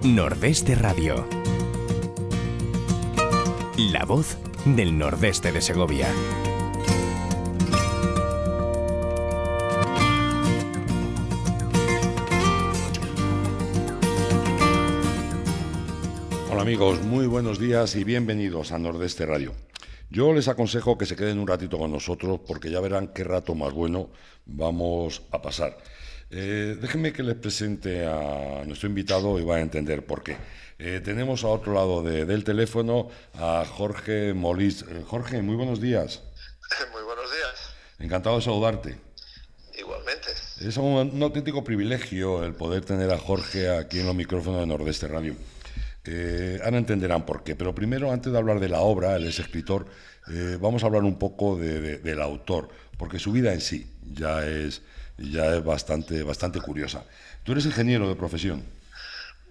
Nordeste Radio. La voz del nordeste de Segovia. Hola amigos, muy buenos días y bienvenidos a Nordeste Radio. Yo les aconsejo que se queden un ratito con nosotros porque ya verán qué rato más bueno vamos a pasar. Déjenme que les presente a nuestro invitado y van a entender por qué. Tenemos a otro lado del teléfono a Jorge Molist. Jorge, muy buenos días. Muy buenos días. Encantado de saludarte. Igualmente. Es un auténtico privilegio el poder tener a Jorge aquí en los micrófonos de Nordeste Radio. Ahora entenderán por qué, pero primero, antes de hablar de la obra, él es escritor, vamos a hablar un poco del autor, porque su vida en sí ya es bastante curiosa. Tú eres ingeniero de profesión.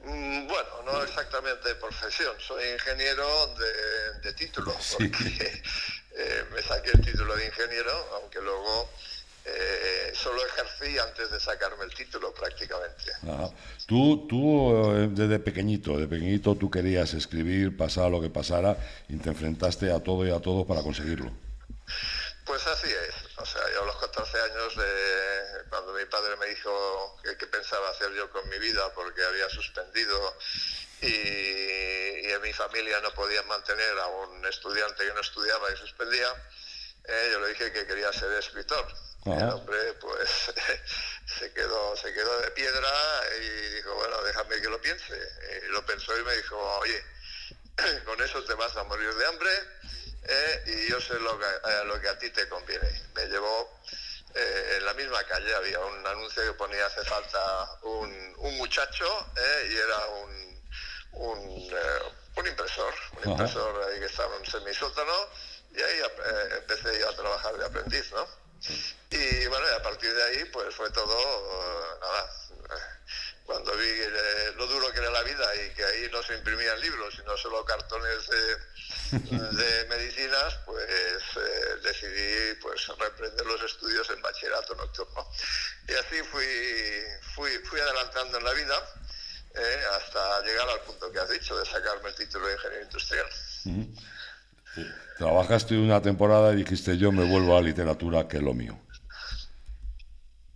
Bueno, no exactamente de profesión, soy ingeniero de título, Sí. porque me saqué el título de ingeniero, aunque luego solo ejercí antes de sacarme el título prácticamente. Ajá. Tú desde pequeñito tú querías escribir, pasara lo que pasara, y te enfrentaste a todo y a todos para conseguirlo. Pues así es, o sea, yo a los 14 años, cuando mi padre me dijo qué pensaba hacer yo con mi vida, porque había suspendido y en mi familia no podían mantener a un estudiante que no estudiaba y suspendía, yo le dije que quería ser escritor. Ajá. El hombre pues se quedó de piedra y dijo, bueno, déjame que lo piense. Y lo pensó y me dijo, oye, con eso te vas a morir de hambre, y yo sé lo que a ti te conviene. Me llevó, en la misma calle había un anuncio que ponía hace falta un muchacho, y era un impresor ahí que estaba en un semisótano, y ahí empecé yo a trabajar de aprendiz, ¿no? Y bueno, y a partir de ahí pues fue todo, nada, cuando vi lo duro que era la vida y que ahí no se imprimían libros sino solo cartones de medicinas, pues decidí pues reprender los estudios en bachillerato nocturno. Y así fui adelantando en la vida, hasta llegar al punto que has dicho, de sacarme el título de ingeniero industrial. Uh-huh. Sí. Trabajaste una temporada y dijiste, yo me vuelvo a la literatura, que es lo mío.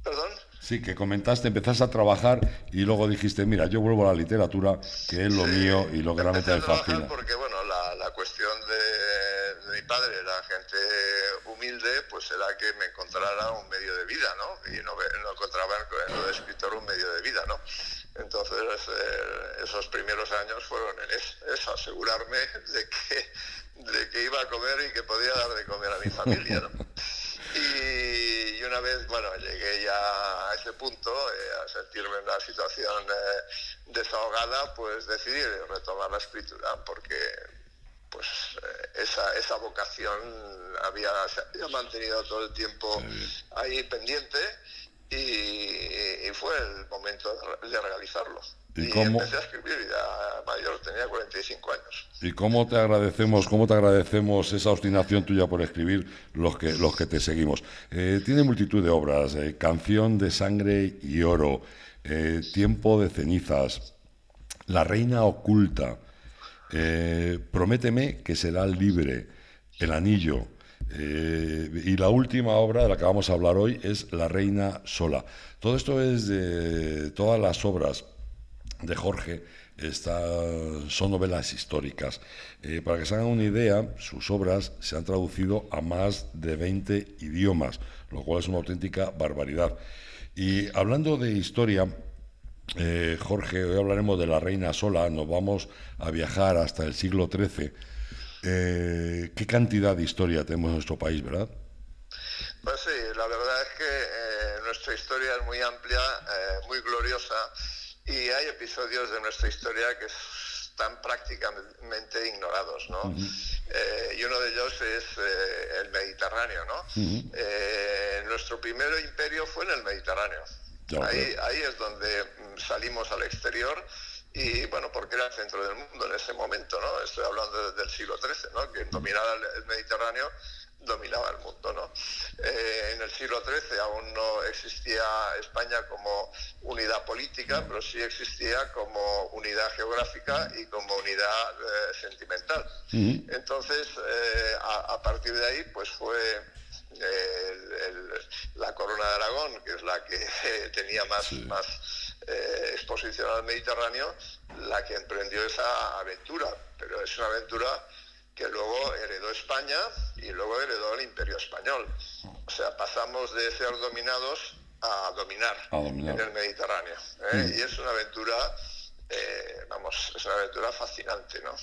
¿Perdón? Sí, que comentaste, empezaste a trabajar y luego dijiste, mira, yo vuelvo a la literatura, que es lo mío y lo que realmente me fascina. Porque, bueno, la cuestión de mi padre, la gente humilde, pues era que me encontrara un medio de vida, ¿no? Y no encontraba en lo de escritor un medio de vida, ¿no? Entonces, esos primeros años fueron en eso, asegurarme de que iba a comer y que podía dar de comer a mi familia, ¿no? Y una vez, bueno, llegué ya a ese punto, a sentirme en una situación desahogada, pues decidí retomar la escritura, porque pues esa vocación se había mantenido todo el tiempo ahí pendiente, y fue el momento de realizarlo. Y empecé a escribir ya mayor, tenía 45 años. ¿Y cómo te agradecemos esa obstinación tuya por escribir los que te seguimos? Tiene multitud de obras, Canción de sangre y oro, Tiempo de cenizas, La reina oculta, Prométeme que serás libre, El anillo, y la última obra de la que vamos a hablar hoy es La reina sola. Todo esto es de todas las obras de Jorge, son novelas históricas. Para que se hagan una idea, sus obras se han traducido a más de 20 idiomas, lo cual es una auténtica barbaridad. Y hablando de historia, Jorge, hoy hablaremos de La reina sola, nos vamos a viajar hasta el siglo XIII. ¿Qué cantidad de historia tenemos en nuestro país, verdad? Pues sí, la verdad es que nuestra historia es muy amplia, muy gloriosa, y hay episodios de nuestra historia que están prácticamente ignorados, ¿no? Uh-huh. Y uno de ellos es el Mediterráneo, ¿no? Uh-huh. Nuestro primer imperio fue en el Mediterráneo. Ahí es donde salimos al exterior y bueno, porque era el centro del mundo en ese momento, ¿no? Estoy hablando del siglo XIII, ¿no? Que dominaba el Mediterráneo, dominaba el mundo, ¿no? En el siglo XIII aún no existía España como unidad política, pero sí existía como unidad geográfica y como unidad sentimental. Entonces, a partir de ahí, pues fue la Corona de Aragón, que es la que tenía más exposición al Mediterráneo, la que emprendió esa aventura, pero es una aventura que luego heredó España y luego heredó el Imperio Español. O sea, pasamos de ser dominados a dominar en el Mediterráneo. Y es una aventura, es una aventura fascinante, ¿no?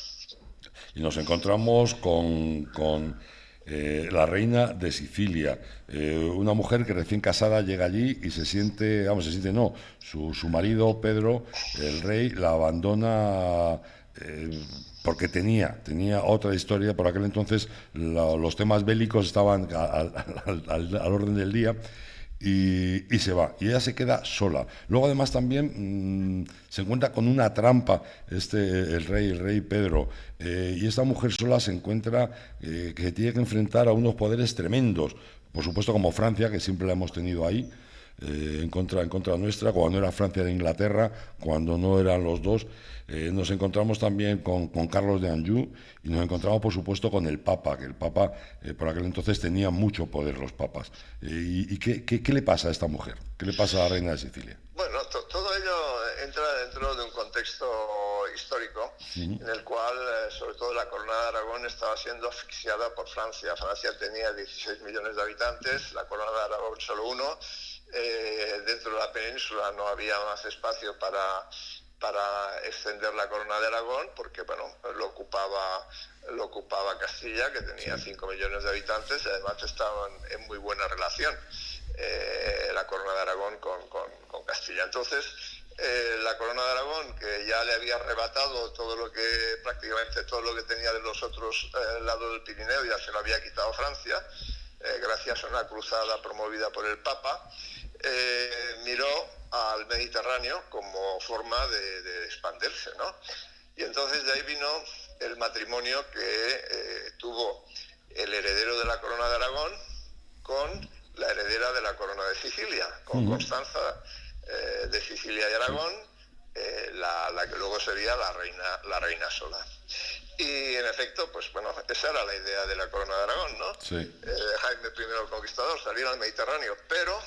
Y nos encontramos con la reina de Sicilia, una mujer que recién casada llega allí y su marido Pedro, el rey, la abandona porque tenía otra historia. Por aquel entonces los temas bélicos estaban al orden del día. Y se va, y ella se queda sola. Luego además también se encuentra con una trampa el rey Pedro, y esta mujer sola se encuentra que tiene que enfrentar a unos poderes tremendos, por supuesto como Francia, que siempre la hemos tenido ahí, en contra nuestra, cuando no era Francia de Inglaterra, cuando no eran los dos. Nos encontramos también con Carlos de Anjou, y nos encontramos por supuesto con el Papa, que el Papa por aquel entonces tenía mucho poder, los papas. ¿Y qué le pasa a esta mujer? ¿Qué le pasa a la reina de Sicilia? Bueno, todo ello entra dentro de un contexto histórico en el cual, sobre todo, la Corona de Aragón estaba siendo asfixiada por Francia. Francia tenía 16 millones de habitantes, la Corona de Aragón solo uno. Dentro de la península no había más espacio para extender la Corona de Aragón, porque bueno, lo ocupaba Castilla, que tenía 5 millones de habitantes, y además estaban en muy buena relación la Corona de Aragón con Castilla. Entonces, la Corona de Aragón, que ya le había arrebatado prácticamente todo lo que tenía de los otros lados del Pirineo, ya se lo había quitado Francia, gracias a una cruzada promovida por el Papa, miró al Mediterráneo como forma de expandirse, ¿no? Y entonces de ahí vino el matrimonio que tuvo el heredero de la Corona de Aragón con la heredera de la Corona de Sicilia, con Constanza de Sicilia y Aragón, la que luego sería la reina sola. Y en efecto, pues bueno, esa era la idea de la Corona de Aragón, ¿no? Sí. Jaime I el Conquistador, salir al Mediterráneo, pero,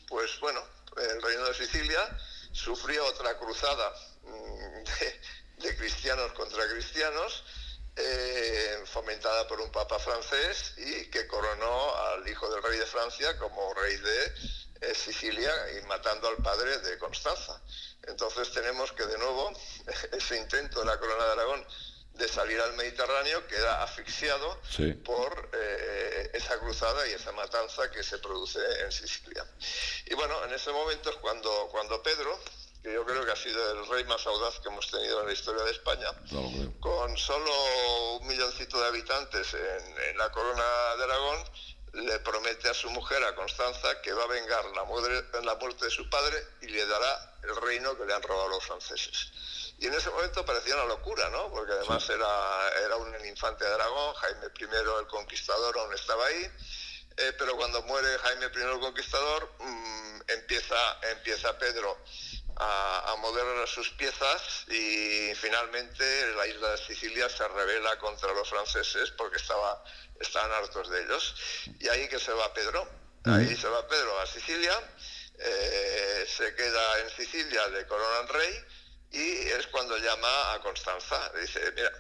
pues bueno, el Reino de Sicilia sufrió otra cruzada de cristianos contra cristianos, fomentada por un papa francés, y que coronó al hijo del rey de Francia como rey de Sicilia, y matando al padre de Constanza. Entonces tenemos que de nuevo ese intento de la Corona de Aragón de salir al Mediterráneo queda asfixiado por esa cruzada y esa matanza que se produce en Sicilia. Y bueno, en ese momento es cuando Pedro, que yo creo que ha sido el rey más audaz que hemos tenido en la historia de España, con solo 1 milloncito de habitantes en la Corona de Aragón, le promete a su mujer, a Constanza, que va a vengar la muerte de su padre y le dará el reino que le han robado los franceses. Y en ese momento parecía una locura, ¿no? Porque además era un infante de Aragón, Jaime I el Conquistador aún estaba ahí, pero cuando muere Jaime I el Conquistador, empieza Pedro a mover sus piezas, y finalmente la isla de Sicilia se rebela contra los franceses porque estaban hartos de ellos. Y ahí que se va Pedro, se va Pedro a Sicilia, se queda en Sicilia, le coronan rey, y es cuando llama a Constanza. Dice: mira,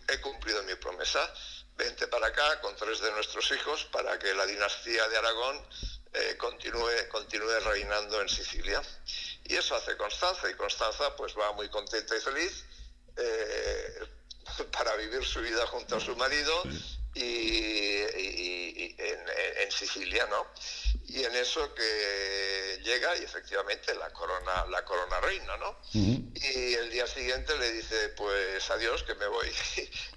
he cumplido mi promesa, vente para acá con 3 de nuestros hijos para que la dinastía de Aragón continúe reinando en Sicilia. Y eso hace Constanza, y Constanza pues va muy contenta y feliz para vivir su vida junto a su marido y en Sicilia, ¿no? Y en eso que llega, y efectivamente la corona reina, ¿no? Y el día siguiente le dice: pues adiós, que me voy.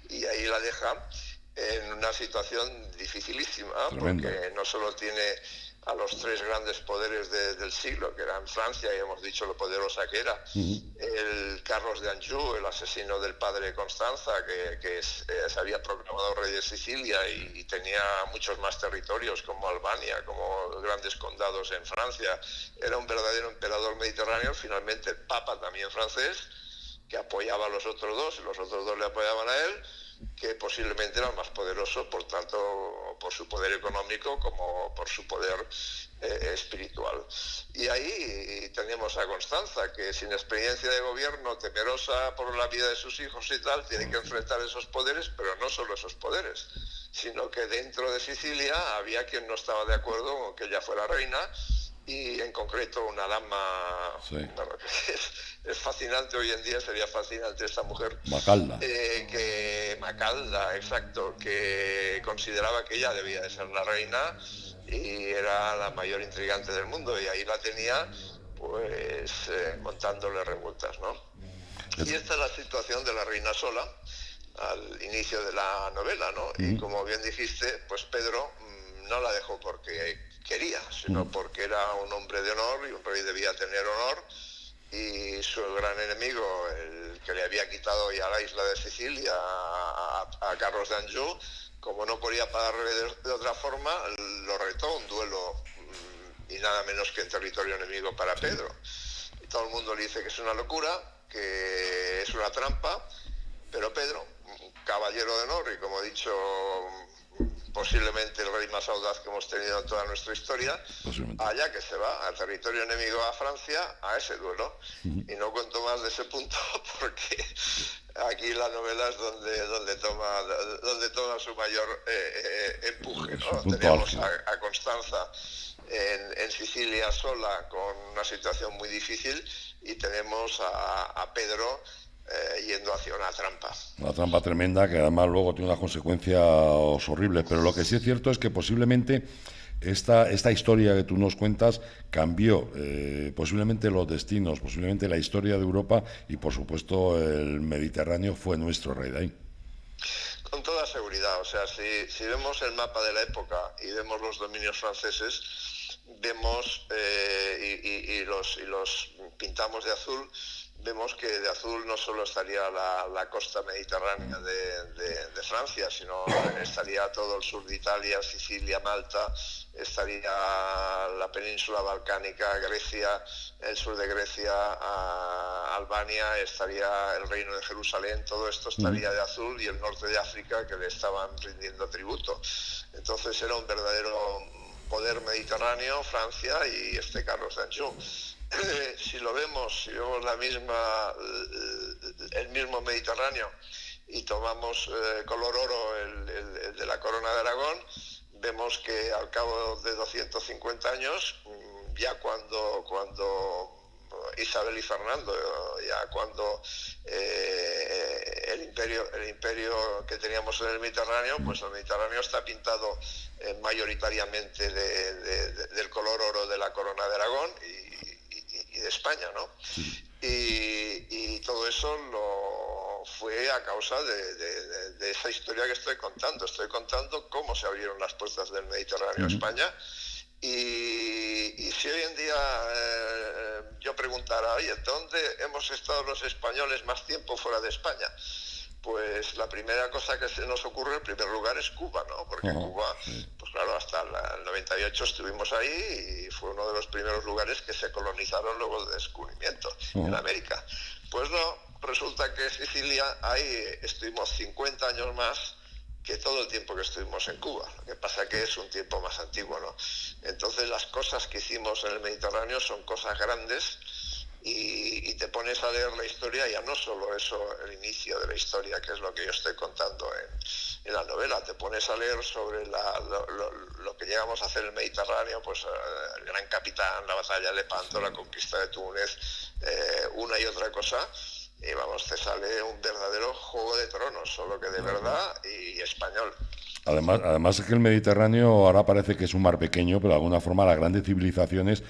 Y ahí la deja en una situación dificilísima, porque no solo tiene a los tres grandes poderes del siglo, que eran Francia, y hemos dicho lo poderosa que era, el Carlos de Anjou, el asesino del padre de Constanza, que se había proclamado rey de Sicilia y tenía muchos más territorios, como Albania, como grandes condados en Francia. Era un verdadero emperador mediterráneo, finalmente el Papa también francés, que apoyaba a los otros dos, y los otros dos le apoyaban a él, que posiblemente era el más poderoso, por tanto, por su poder económico como por su poder espiritual. Y ahí tenemos a Constanza, que sin experiencia de gobierno, temerosa por la vida de sus hijos y tal, tiene que enfrentar esos poderes, pero no solo esos poderes, sino que dentro de Sicilia había quien no estaba de acuerdo con que ella fuera reina, y en concreto una dama, sí, bueno, es fascinante hoy en día, sería fascinante esta mujer. Macalda. Macalda, exacto, que consideraba que ella debía de ser la reina y era la mayor intrigante del mundo, y ahí la tenía, pues, montándole revueltas, ¿no? Y esta es la situación de la reina sola al inicio de la novela, ¿no? Y como bien dijiste, pues Pedro no la dejó porque quería, sino porque era un hombre de honor, y un rey debía tener honor, y su gran enemigo, el que le había quitado ya la isla de Sicilia a Carlos de Anjou, como no podía pagarle de otra forma, lo retó a un duelo, y nada menos que en territorio enemigo para Pedro. Y todo el mundo le dice que es una locura, que es una trampa, pero Pedro, caballero de honor, y como he dicho, posiblemente el rey más audaz que hemos tenido en toda nuestra historia, allá que se va, al territorio enemigo, a Francia, a ese duelo. Y no cuento más de ese punto, porque aquí la novela es donde toma su mayor empuje, ¿no? Tenemos a Constanza en Sicilia sola, con una situación muy difícil, y tenemos a Pedro yendo hacia una trampa. Una trampa tremenda, que además luego tiene unas consecuencias horribles. Pero lo que sí es cierto es que posiblemente esta historia que tú nos cuentas cambió posiblemente los destinos, posiblemente la historia de Europa, y por supuesto el Mediterráneo fue nuestro rey de ahí. Con toda seguridad. O sea, si vemos el mapa de la época y vemos los dominios franceses, vemos y los pintamos de azul, vemos que de azul no solo estaría la costa mediterránea de Francia, sino estaría todo el sur de Italia, Sicilia, Malta, estaría la península balcánica, Grecia, el sur de Grecia, Albania, estaría el reino de Jerusalén, todo esto estaría de azul, y el norte de África, que le estaban rindiendo tributo. Entonces era un verdadero poder mediterráneo, Francia, y este Carlos de Anjou. Si vemos el mismo Mediterráneo, y tomamos color oro el de la corona de Aragón, vemos que al cabo de 250 años, ya cuando Isabel y Fernando, ya cuando el imperio que teníamos en el Mediterráneo, pues el Mediterráneo está pintado mayoritariamente del color oro de la corona de Aragón y de España, ¿no? Y todo eso fue a causa de esa historia que estoy contando. Estoy contando cómo se abrieron las puertas del Mediterráneo a España. Y si hoy en día yo preguntara, oye, ¿dónde hemos estado los españoles más tiempo fuera de España? Pues la primera cosa que se nos ocurre en primer lugar es Cuba, ¿no? Porque Cuba, pues claro, hasta el 98 estuvimos ahí, y fue uno de los primeros lugares que se colonizaron luego del descubrimiento en América. Pues no, resulta que Sicilia, ahí estuvimos 50 años más que todo el tiempo que estuvimos en Cuba. Lo que pasa que es un tiempo más antiguo, ¿no? Entonces las cosas que hicimos en el Mediterráneo son cosas grandes, y te pones a leer la historia, ya no solo eso, el inicio de la historia, que es lo que yo estoy contando en la novela, te pones a leer sobre lo que llegamos a hacer en el Mediterráneo, pues el Gran Capitán, la batalla de Lepanto, la conquista de Túnez, una y otra cosa, y vamos, te sale un verdadero Juego de Tronos, solo que de verdad y español. Además es que el Mediterráneo ahora parece que es un mar pequeño, pero de alguna forma las grandes civilizaciones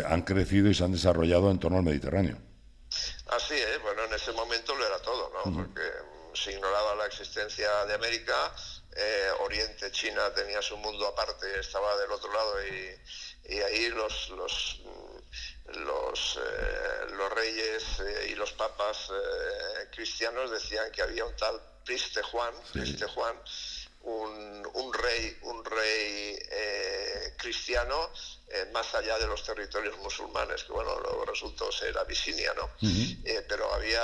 han crecido y se han desarrollado en torno al Mediterráneo. Así es, bueno, en ese momento lo era todo, ¿no? Porque se ignoraba la existencia de América, Oriente, China tenía su mundo aparte, estaba del otro lado, y ahí los reyes y los papas cristianos decían que había un tal Priste Juan, un rey cristiano más allá de los territorios musulmanes, que bueno, luego resultó ser Abisinia, ¿no? Pero había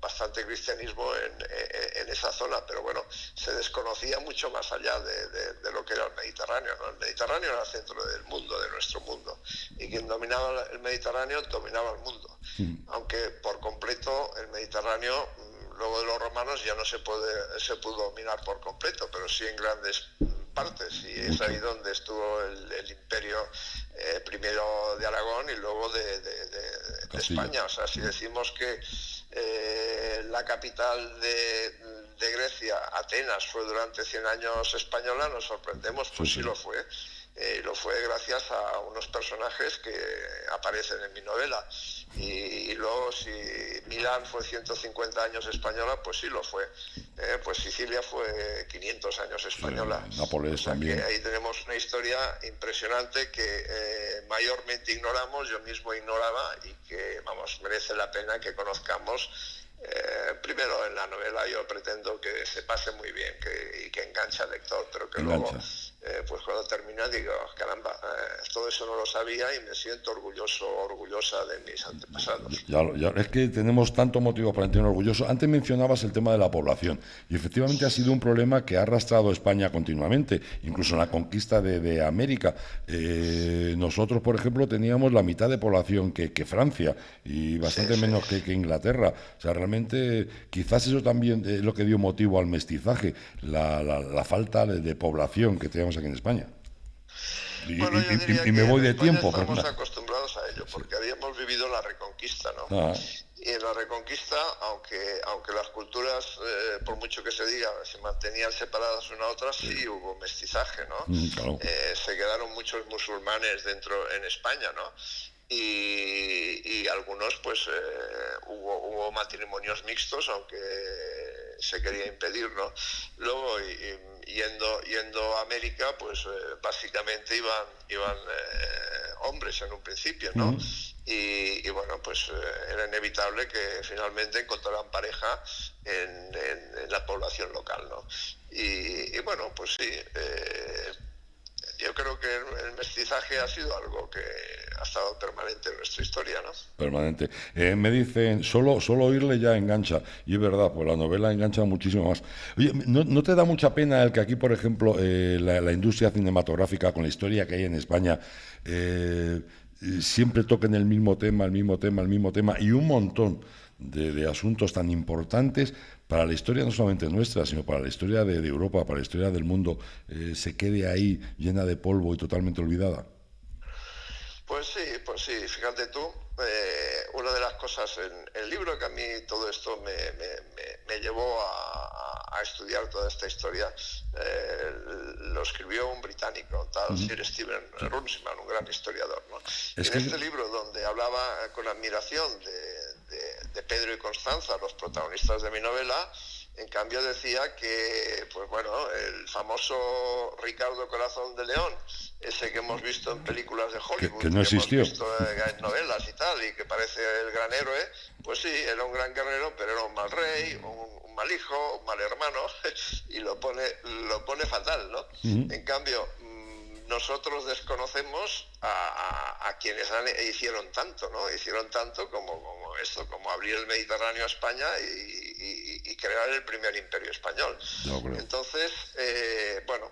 bastante cristianismo en esa zona, pero bueno, se desconocía mucho más allá de lo que era el Mediterráneo, ¿no? El Mediterráneo era el centro del mundo, de nuestro mundo, y quien dominaba el Mediterráneo dominaba el mundo, aunque por completo el Mediterráneo, luego de los romanos, ya no se pudo dominar por completo, pero sí en grandes partes, y es ahí donde estuvo el imperio, primero de Aragón y luego de España. O sea, si decimos que la capital de Grecia, Atenas, fue durante 100 años española, nos sorprendemos, pues sí lo fue. Lo fue gracias a unos personajes que aparecen en mi novela. Y luego, si Milán fue 150 años española, pues sí lo fue. Pues Sicilia fue 500 años española. Sí, Nápoles, o sea, también. Que ahí tenemos una historia impresionante que mayormente ignoramos, yo mismo ignoraba, y que, vamos, merece la pena que conozcamos. Primero, en la novela yo pretendo que se pase muy bien y que enganche al lector, pero que luego, pues cuando termina, digo, caramba, todo eso no lo sabía, y me siento orgullosa de mis antepasados. Ya, es que tenemos tanto motivo para sentirnos orgullosos. Antes mencionabas el tema de la población, y efectivamente ha sido un problema que ha arrastrado a España continuamente, incluso en la conquista de América. Nosotros, por ejemplo, teníamos la mitad de población que Francia, y bastante menos que Inglaterra. O sea, realmente quizás eso también es lo que dio motivo al mestizaje, la falta de población que tenemos aquí en España. Bueno, yo diría y me voy de tiempo. Estamos acostumbrados a ello, porque habíamos vivido la Reconquista, ¿no? Y en la Reconquista, aunque las culturas, por mucho que se diga, se mantenían separadas una a otra, sí hubo mestizaje, ¿no? Claro. Se quedaron muchos musulmanes en España, ¿no? Y algunos, pues, hubo matrimonios mixtos, aunque se quería impedir, ¿no? Luego, yendo a América, pues básicamente iban hombres en un principio, ¿no? Y bueno, pues era inevitable que finalmente encontraran pareja en la población local, ¿no? Y bueno, pues sí, yo creo que el mestizaje ha sido algo que ha estado permanente en nuestra historia, ¿no? Permanente. Me dicen, solo oírle ya engancha. Y es verdad, pues la novela engancha muchísimo más. Oye, ¿no te da mucha pena el que aquí, por ejemplo, la industria cinematográfica, con la historia que hay en España, siempre toquen el mismo tema, y un montón de asuntos tan importantes para la historia no solamente nuestra, sino para la historia de Europa, para la historia del mundo, se quede ahí llena de polvo y totalmente olvidada? Pues sí, fíjate tú, una de las cosas en el libro que a mí todo esto me llevó a estudiar toda esta historia, lo escribió un británico, tal Sir Stephen Runciman, un gran historiador, ¿no? Este libro, donde hablaba con admiración de Pedro y Constanza, los protagonistas de mi novela, en cambio decía que, pues bueno, el famoso Ricardo Corazón de León, ese que hemos visto en películas de Hollywood, que no existió, hemos visto en novelas y tal, y que parece el gran héroe, pues sí, era un gran guerrero, pero era un mal rey, un mal hijo, un mal hermano, y lo pone fatal, ¿no? En cambio, nosotros desconocemos a quienes hicieron tanto, ¿no? Hicieron tanto como esto, como abrir el Mediterráneo a España y crear el primer imperio español. Entonces, bueno,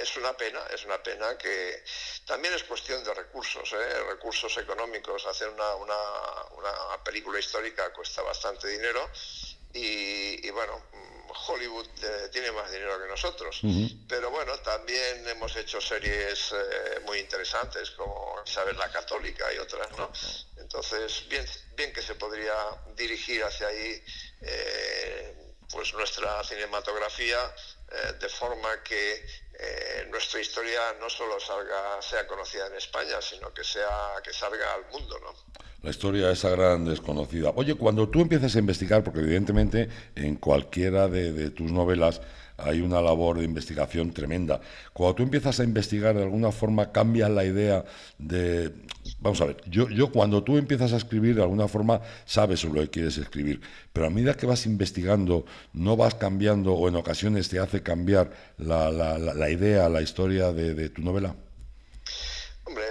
es una pena que también es cuestión de recursos económicos. Hacer una película histórica cuesta bastante dinero y bueno, Hollywood tiene más dinero que nosotros, pero bueno, también hemos hecho series muy interesantes como Isabel la Católica y otras, ¿no? Entonces, bien que se podría dirigir hacia ahí pues nuestra cinematografía, de forma que nuestra historia no solo sea conocida en España, sino que salga al mundo, ¿no? La historia, esa gran desconocida. Oye, cuando tú empiezas a investigar, porque evidentemente en cualquiera de tus novelas hay una labor de investigación tremenda. Cuando tú empiezas a investigar, de alguna forma cambias la idea de... Vamos a ver, yo cuando tú empiezas a escribir, de alguna forma sabes sobre lo que quieres escribir, pero a medida que vas investigando, no vas cambiando o en ocasiones te hace cambiar la idea, la historia de tu novela. Hombre,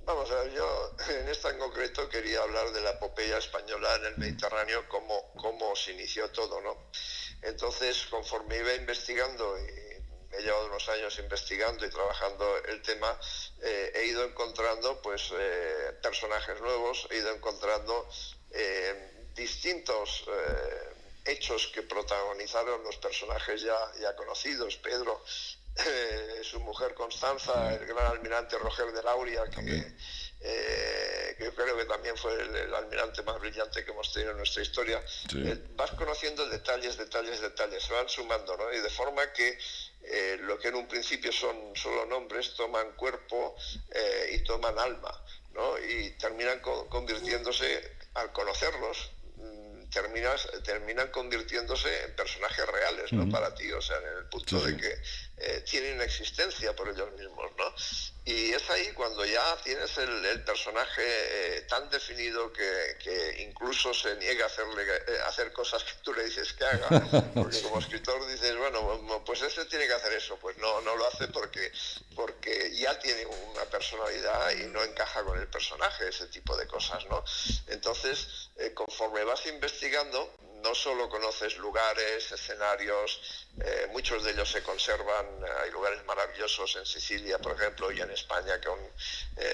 vamos a ver, yo en esta en concreto quería hablar de la epopeya española en el Mediterráneo, cómo se inició todo, ¿no? Entonces, conforme iba investigando, y me he llevado unos años investigando y trabajando el tema, he ido encontrando pues personajes nuevos, he ido encontrando distintos hechos que protagonizaron los personajes ya conocidos, Pedro, su mujer Constanza, el gran almirante Roger de Lauria, que yo creo que también fue el almirante más brillante que hemos tenido en nuestra historia. Sí. Vas conociendo detalles, se van sumando, ¿no? Y de forma que lo que en un principio son solo nombres toman cuerpo y toman alma, ¿no? Y terminan convirtiéndose, al conocerlos, terminan convirtiéndose en personajes reales, ¿no? Para ti, o sea, en el punto de que tienen existencia por ellos mismos, ¿no? Y es ahí cuando ya tienes el personaje tan definido que incluso se niega a hacer cosas que tú le dices que haga, porque como escritor dices, bueno, pues este tiene que hacer eso, pues no lo hace porque ya tiene una personalidad y no encaja con el personaje, ese tipo de cosas, ¿no? Entonces, conforme vas investigando, no solo conoces lugares, escenarios, muchos de ellos se conservan, hay lugares maravillosos en Sicilia, por ejemplo, y en España que aún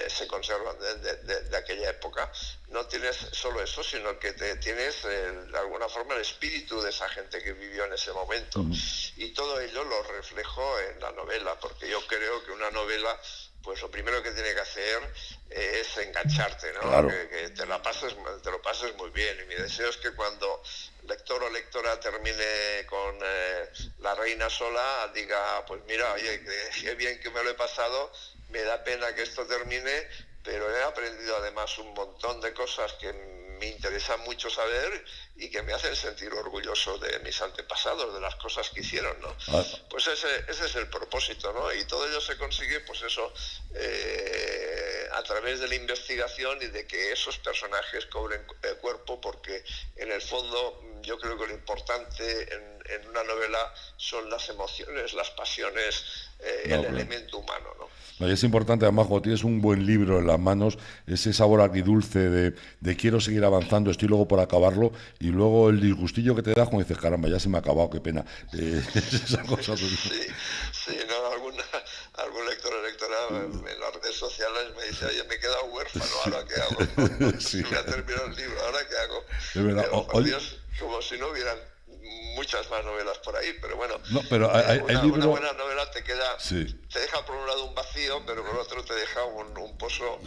se conservan de aquella época. No tienes solo eso, sino que tienes de alguna forma el espíritu de esa gente que vivió en ese momento. Y todo ello lo reflejo en la novela, porque yo creo que una novela, pues lo primero que tiene que hacer es engancharte, ¿no? Claro. Que te lo pases muy bien. Y mi deseo es que cuando lector o lectora termine con La reina sola, diga, pues mira, oye, qué bien que me lo he pasado, me da pena que esto termine, pero he aprendido además un montón de cosas que me interesa mucho saber y que me hacen sentir orgulloso de mis antepasados, de las cosas que hicieron, ¿no? Pues ese es el propósito, ¿no? Y todo ello se consigue, pues eso, a través de la investigación y de que esos personajes cobren cuerpo, porque en el fondo yo creo que lo importante en una novela son las emociones, las pasiones, el elemento humano, ¿no? No, y es importante, además, cuando tienes un buen libro en las manos, ese sabor agridulce de quiero seguir avanzando, estoy luego por acabarlo, y luego el disgustillo que te da cuando dices, caramba, ya se me ha acabado, qué pena. Esa cosa. Sí, no, algún lector o lectora en las redes sociales me dice, oye, me he quedado huérfano, ¿ahora qué hago? Sí. Me ha terminado el libro, ¿ahora qué hago? Es verdad. Por Dios, como si no hubieran muchas más novelas por ahí, pero bueno, no, pero hay libro... una buena novela te queda, sí, te deja por un lado un vacío, pero por otro te deja un pozo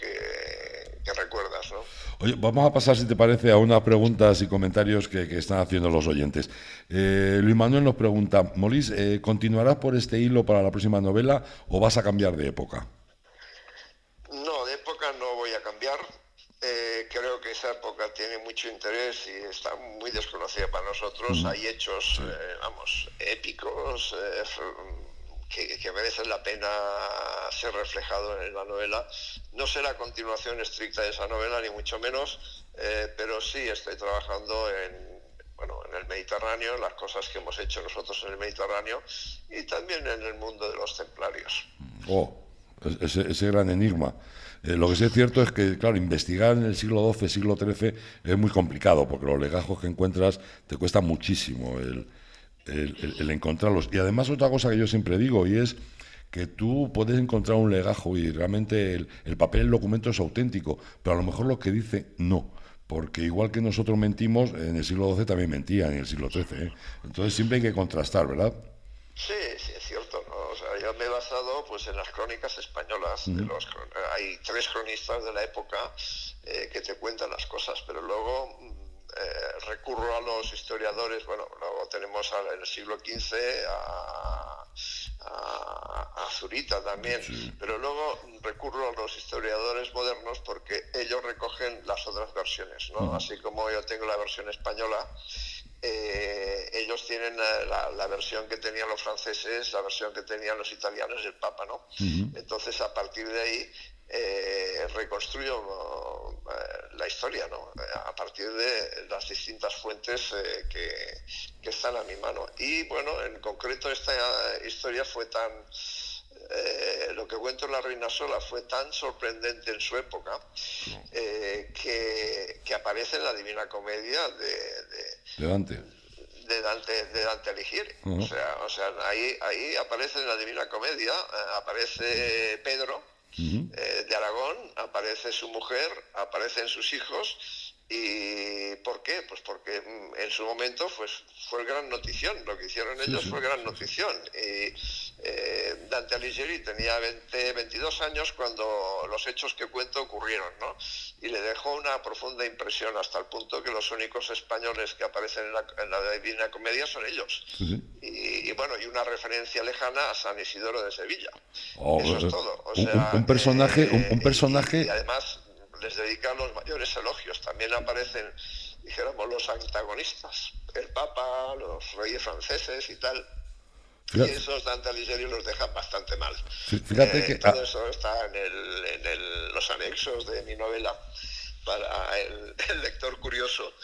que recuerdas, ¿no? Oye, vamos a pasar, si te parece, a unas preguntas y comentarios que están haciendo los oyentes. Luis Manuel nos pregunta, Molís, ¿continuarás por este hilo para la próxima novela o vas a cambiar de época? No, de época no voy a cambiar. Creo que esa época tiene mucho interés y está muy desconocida para nosotros. Hay hechos, épicos, que merecen la pena ser reflejado en la novela. No será continuación estricta de esa novela, ni mucho menos, pero sí estoy trabajando en el Mediterráneo, en las cosas que hemos hecho nosotros en el Mediterráneo y también en el mundo de los templarios. Ese gran enigma. Lo que sí es cierto es que, claro, investigar en el siglo XII, siglo XIII es muy complicado, porque los legajos que encuentras te cuesta muchísimo el encontrarlos. Y además otra cosa que yo siempre digo, y es que tú puedes encontrar un legajo y realmente el papel, el documento es auténtico, pero a lo mejor lo que dice no. Porque igual que nosotros mentimos, en el siglo XII también mentían, en el siglo XIII, ¿eh? Entonces siempre hay que contrastar, ¿verdad? Sí, es cierto, ¿no? O sea, yo me he basado pues en las crónicas españolas. Hay 3 cronistas de la época que te cuentan las cosas, pero luego recurro a los historiadores. Bueno, luego tenemos en el siglo XV a Zurita también, pero luego recurro a los historiadores modernos porque ellos recogen las otras versiones, ¿no? Así como yo tengo la versión española, ellos tienen la versión que tenían los franceses, la versión que tenían los italianos y el Papa, ¿no? Entonces, a partir de ahí, reconstruyo la historia, ¿no? A partir de las distintas fuentes que están a mi mano. Y bueno, en concreto esta historia fue tan... lo que cuento en La Reina Sola fue tan sorprendente en su época que aparece en la Divina Comedia de Dante. De Dante Alighieri. O sea, ahí aparece en la Divina Comedia, aparece Pedro de Aragón, aparece su mujer, aparecen sus hijos. ¿Y por qué? Pues porque en su momento fue gran notición, lo que hicieron ellos fue gran notición. Y Dante Alighieri tenía 22 años cuando los hechos que cuento ocurrieron, ¿no? Y le dejó una profunda impresión hasta el punto que los únicos españoles que aparecen en la Divina Comedia son ellos. Y bueno, y una referencia lejana a San Isidoro de Sevilla. Eso es todo. O sea, un personaje... Y además... les dedican los mayores elogios. También aparecen, dijéramos, los antagonistas, el Papa, los reyes franceses y tal. Fíjate. Y esos Dante Alighieri los dejan bastante mal. Fíjate que todo eso está en los anexos de mi novela. Para el lector curioso,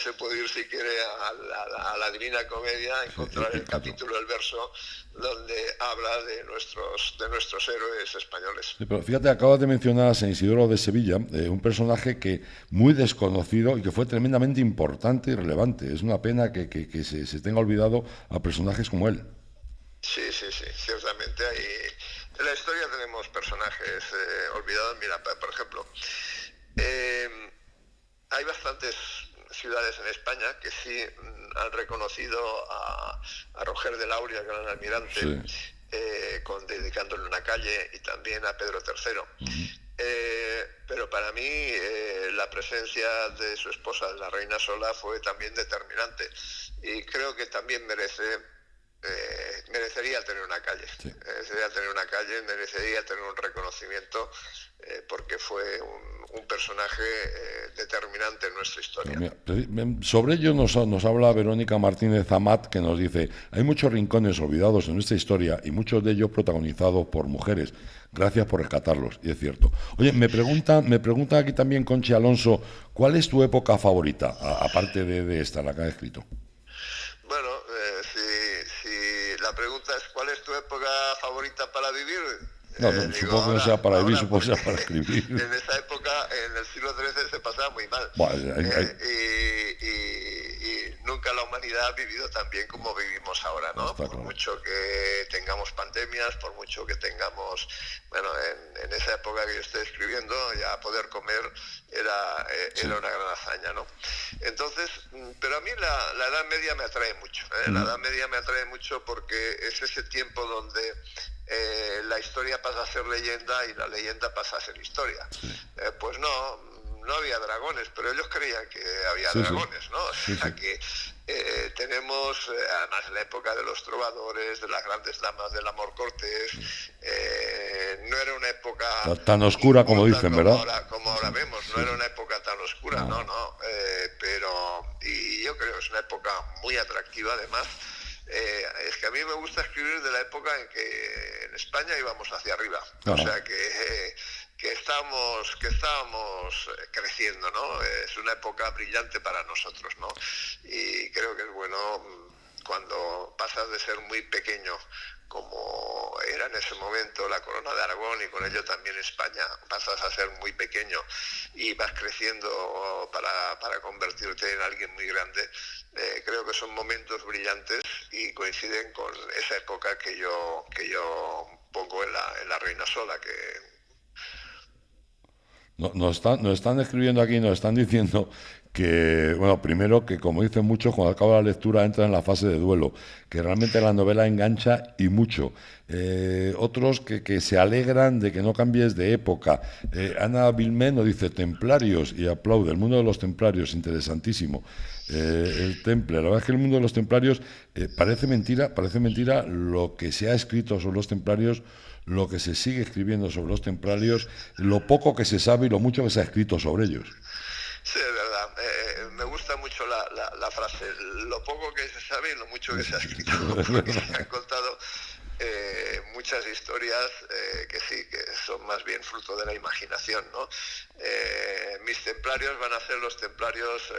se puede ir, si quiere, a la Divina Comedia, encontrar el capítulo, el verso, donde habla de nuestros héroes españoles. Sí, pero fíjate, acabas de mencionar a San Isidoro de Sevilla, un personaje que muy desconocido y que fue tremendamente importante y relevante. Es una pena que se tenga olvidado a personajes como él. Sí, ciertamente. En la historia tenemos personajes olvidados. Mira, por ejemplo... hay bastantes ciudades en España que sí han reconocido a Roger de Lauria, gran almirante, dedicándole una calle, y también a Pedro III. Pero para mí la presencia de su esposa, la Reina Sola, fue también determinante, y creo que también merecería tener una calle. Merecería tener un reconocimiento, porque fue un personaje determinante en nuestra historia. Mira, sobre ello nos habla Verónica Martínez Amat, que nos dice: hay muchos rincones olvidados en nuestra historia y muchos de ellos protagonizados por mujeres. Gracias por rescatarlos. Y es cierto. Oye, me pregunta aquí también Conchi Alonso, ¿cuál es tu época favorita, aparte de esta, la que has escrito? Bueno, si la pregunta es ¿cuál es tu época favorita para vivir? No, supongo que no sea para vivir, supongo que sea para escribir. En esa época, en el siglo XIII, se pasaba muy mal. Bueno, y nunca la humanidad ha vivido tan bien como vivimos ahora, ¿no? Por claro. Mucho que tengamos pandemias, por mucho que tengamos... Bueno, en esa época que yo estoy escribiendo, ya poder comer era una gran hazaña, ¿no? Entonces, pero a mí la Edad Media me atrae mucho. La Edad Media me atrae mucho porque es ese tiempo donde... la historia pasa a ser leyenda y la leyenda pasa a ser historia. Pues no había dragones, pero ellos creían que había dragones, ¿no? O sea que tenemos, además, la época de los trovadores, de las grandes damas del amor cortés, no era una época... tan oscura como dicen, ¿verdad? Como ahora vemos, no era una época tan oscura, no. Pero, y yo creo que es una época muy atractiva, además. Es que a mí me gusta escribir de la época en que en España íbamos hacia arriba, o sea que estábamos creciendo, ¿no? Es una época brillante para nosotros, ¿no? Y creo que es bueno cuando pasas de ser muy pequeño, como era en ese momento la Corona de Aragón y con ello también España, pasas a ser muy pequeño y vas creciendo para convertirte en alguien muy grande. Creo que son momentos brillantes y coinciden con esa época que yo pongo en la Reina Sola, que... Nos están escribiendo aquí, nos están diciendo que, bueno, primero que, como dicen muchos, cuando acaba la lectura entra en la fase de duelo, que realmente la novela engancha y mucho. Otros que se alegran de que no cambies de época. Ana Vilmé nos dice templarios y aplaude. El mundo de los templarios, interesantísimo. El temple, la verdad es que el mundo de los templarios parece mentira lo que se ha escrito sobre los templarios, lo que se sigue escribiendo sobre los templarios, lo poco que se sabe y lo mucho que se ha escrito sobre ellos. Sí, es verdad. Me gusta mucho la frase, lo poco que se sabe y lo mucho que se ha escrito, porque se han contado muchas historias que sí, que son más bien fruto de la imaginación, ¿no? Mis templarios van a ser los templarios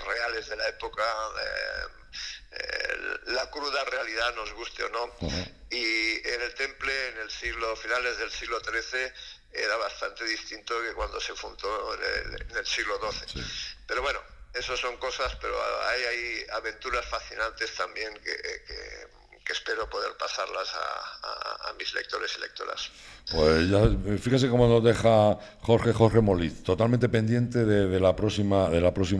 reales de la época, la cruda realidad, nos guste o no. Y en el temple, finales del siglo XIII, era bastante distinto que cuando se fundó en el siglo XII. Sí. Pero bueno, eso son cosas, pero hay aventuras fascinantes también que espero poder pasarlas a mis lectores y lectoras. Pues ya, fíjese cómo nos deja Jorge Moliz, totalmente pendiente de la próxima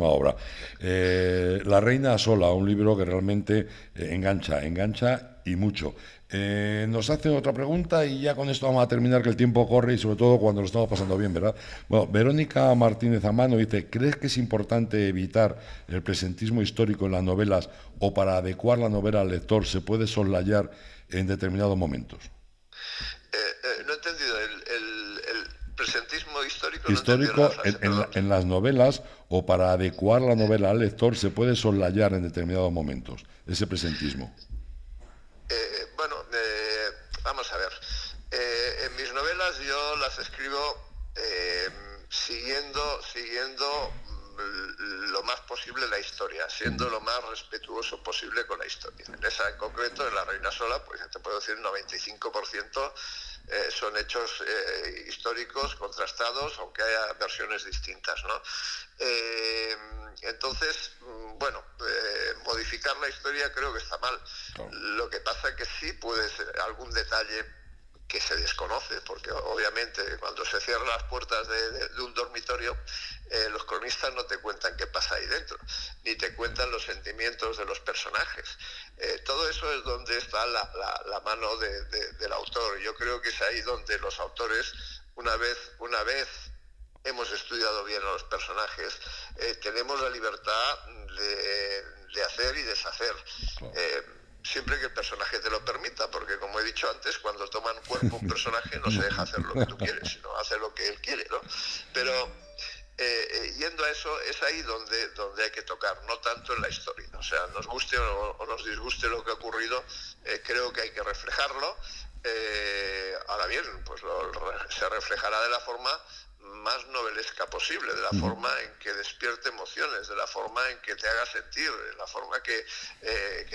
obra. La Reina Sola, un libro que realmente engancha y mucho. Nos hace otra pregunta y ya con esto vamos a terminar, que el tiempo corre y sobre todo cuando lo estamos pasando bien, ¿verdad? Bueno, Verónica Martínez Amano dice: ¿crees que es importante evitar el presentismo histórico en las novelas, o para adecuar la novela al lector se puede soslayar en determinados momentos? No he entendido el presentismo histórico. En las novelas, o para adecuar la novela al lector se puede soslayar en determinados momentos ese presentismo. Vamos a ver. En mis novelas yo las escribo siguiendo lo más posible la historia, siendo lo más respetuoso posible con la historia. En esa en concreto, en La Reina Sola, pues ya te puedo decir, 95% son hechos históricos contrastados, aunque haya versiones distintas, ¿no? Entonces, modificar la historia creo que está mal. Claro. Lo que pasa es que sí puede ser algún detalle que se desconoce, porque obviamente cuando se cierran las puertas de un dormitorio, los cronistas no te cuentan qué pasa ahí dentro, ni te cuentan los sentimientos de los personajes. Todo eso es donde está la mano del autor. Yo creo que es ahí donde los autores, una vez hemos estudiado bien a los personajes, tenemos la libertad de hacer y deshacer. Siempre que el personaje te lo permita, porque como he dicho antes, cuando toman cuerpo un personaje no se deja hacer lo que tú quieres, sino hace lo que él quiere, ¿no? Pero yendo a eso, es ahí donde hay que tocar, no tanto en la historia. O sea, nos guste o nos disguste lo que ha ocurrido, creo que hay que reflejarlo. Ahora bien, pues se reflejará de la forma más novelesca posible, de la forma en que despierte emociones, de la forma en que te haga sentir, de la forma que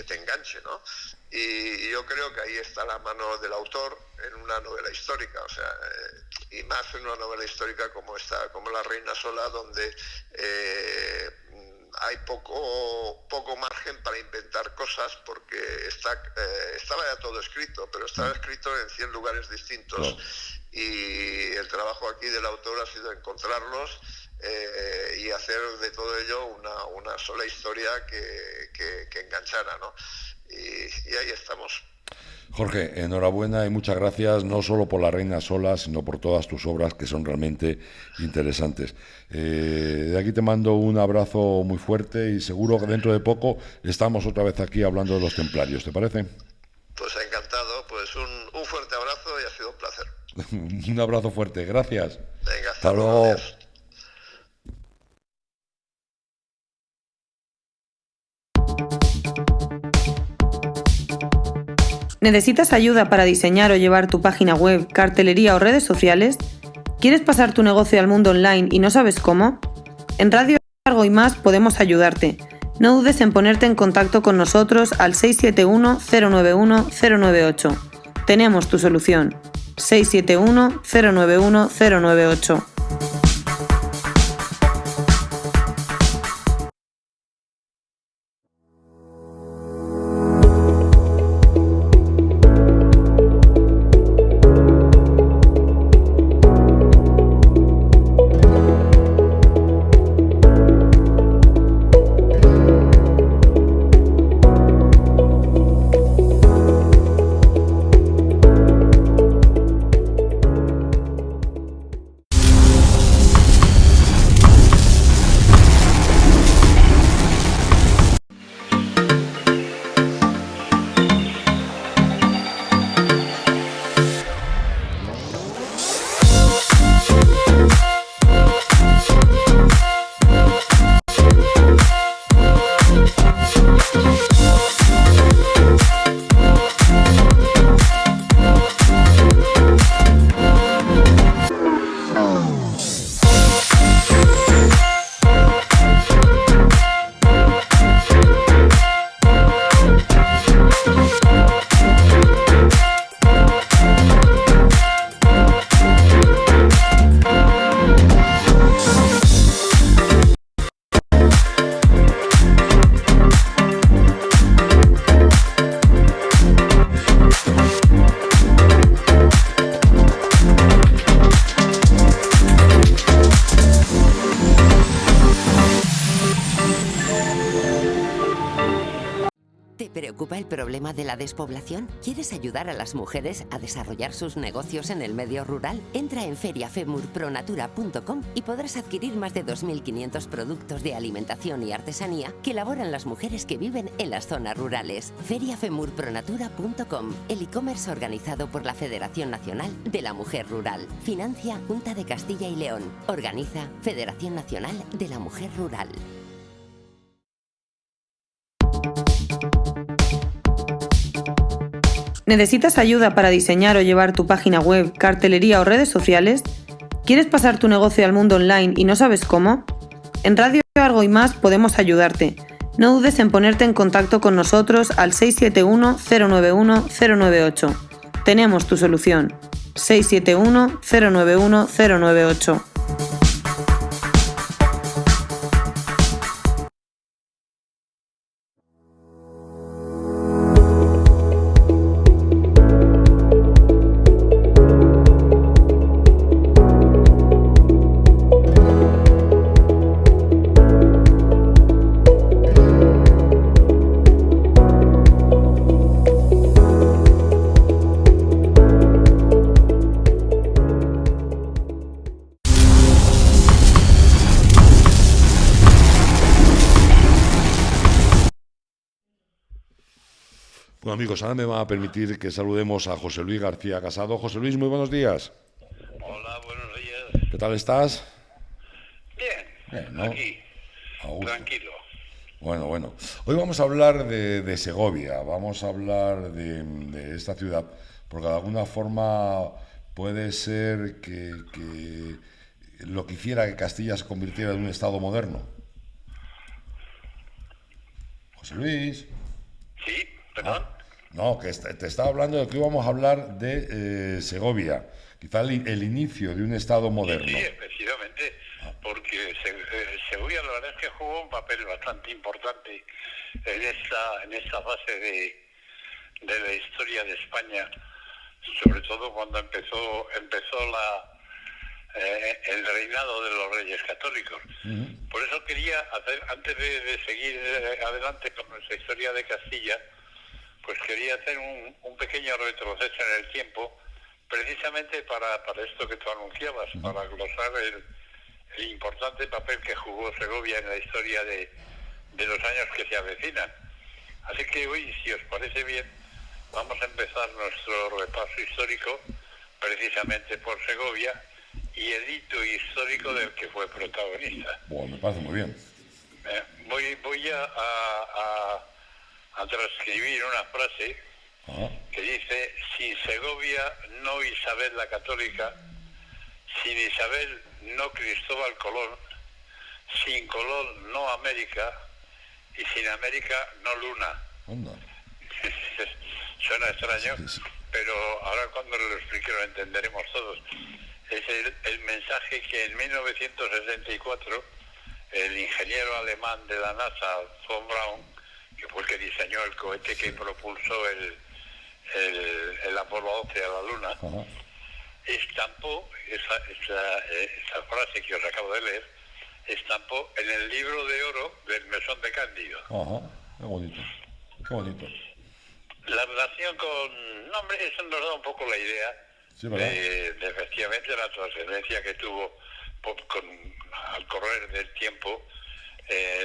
te enganche, ¿no? Y yo creo que ahí está la mano del autor en una novela histórica, o sea, y más en una novela histórica como La Reina Sola, donde hay poco margen para inventar cosas, porque estaba ya todo escrito, pero estaba escrito en 100 lugares distintos. Oh. Y el trabajo aquí del autor ha sido encontrarlos y hacer de todo ello una sola historia que enganchara, ¿no? Y ahí estamos. Jorge, enhorabuena y muchas gracias, no solo por La Reina Sola, sino por todas tus obras, que son realmente interesantes. De aquí te mando un abrazo muy fuerte y seguro que dentro de poco estamos otra vez aquí hablando de los templarios, ¿te parece? Pues encantado, pues un fuerte abrazo y ha sido un placer. Un abrazo fuerte, gracias. Venga, hasta luego. Adiós. ¿Necesitas ayuda para diseñar o llevar tu página web, cartelería o redes sociales? ¿Quieres pasar tu negocio al mundo online y no sabes cómo? En Radio Largo y Más podemos ayudarte. No dudes en ponerte en contacto con nosotros al 671-091-098. Tenemos tu solución. 671-091-098. problema de la despoblación? ¿Quieres ayudar a las mujeres a desarrollar sus negocios en el medio rural? Entra en feriafemurpronatura.com y podrás adquirir más de 2.500 productos de alimentación y artesanía que elaboran las mujeres que viven en las zonas rurales. feriafemurpronatura.com, el e-commerce organizado por la Federación Nacional de la Mujer Rural. Financia Junta de Castilla y León. Organiza Federación Nacional de la Mujer Rural. ¿Necesitas ayuda para diseñar o llevar tu página web, cartelería o redes sociales? ¿Quieres pasar tu negocio al mundo online y no sabes cómo? En Radio Argo y Más podemos ayudarte. No dudes en ponerte en contacto con nosotros al 671 091 098. Tenemos tu solución. 671 091 098. Bueno, amigos, ahora me va a permitir que saludemos a José Luis García Casado. José Luis, muy buenos días. Hola, buenos días. ¿Qué tal estás? Bien, ¿no? aquí, A gusto. tranquilo. Bueno. Hoy vamos a hablar de Segovia, vamos a hablar de esta ciudad, porque de alguna forma puede ser que lo que hiciera que Castilla se convirtiera en un estado moderno. José Luis. Sí, perdón. No, que te estaba hablando de que íbamos a hablar de Segovia, quizá el inicio de un estado moderno. Sí, efectivamente, porque Segovia la verdad es que jugó un papel bastante importante en esta fase de la historia de España, sobre todo cuando empezó el reinado de los Reyes Católicos. Uh-huh. Por eso quería hacer, antes de seguir adelante con nuestra historia de Castilla, pues quería hacer un pequeño retroceso en el tiempo, precisamente para esto que tú anunciabas, uh-huh, para glosar el importante papel que jugó Segovia en la historia de los años que se avecinan. Así que hoy, si os parece bien, vamos a empezar nuestro repaso histórico precisamente por Segovia y el hito histórico del que fue protagonista. Bueno, me parece muy bien. Voy a transcribir una frase que dice: sin Segovia no Isabel la Católica, sin Isabel no Cristóbal Colón, sin Colón no América y sin América no Luna. Suena extraño, sí. Pero ahora cuando lo explique lo entenderemos todos. Es el mensaje que en 1964 el ingeniero alemán de la NASA, von Braun, que fue el que diseñó el cohete que propulsó el Apolo 11 a la Luna, uh-huh, estampó esa frase que os acabo de leer, estampó en el libro de oro del Mesón de Cándido. Uh-huh. Qué bonito. La relación con... No, hombre, eso nos da un poco la idea, sí, de efectivamente la trascendencia que tuvo al correr del tiempo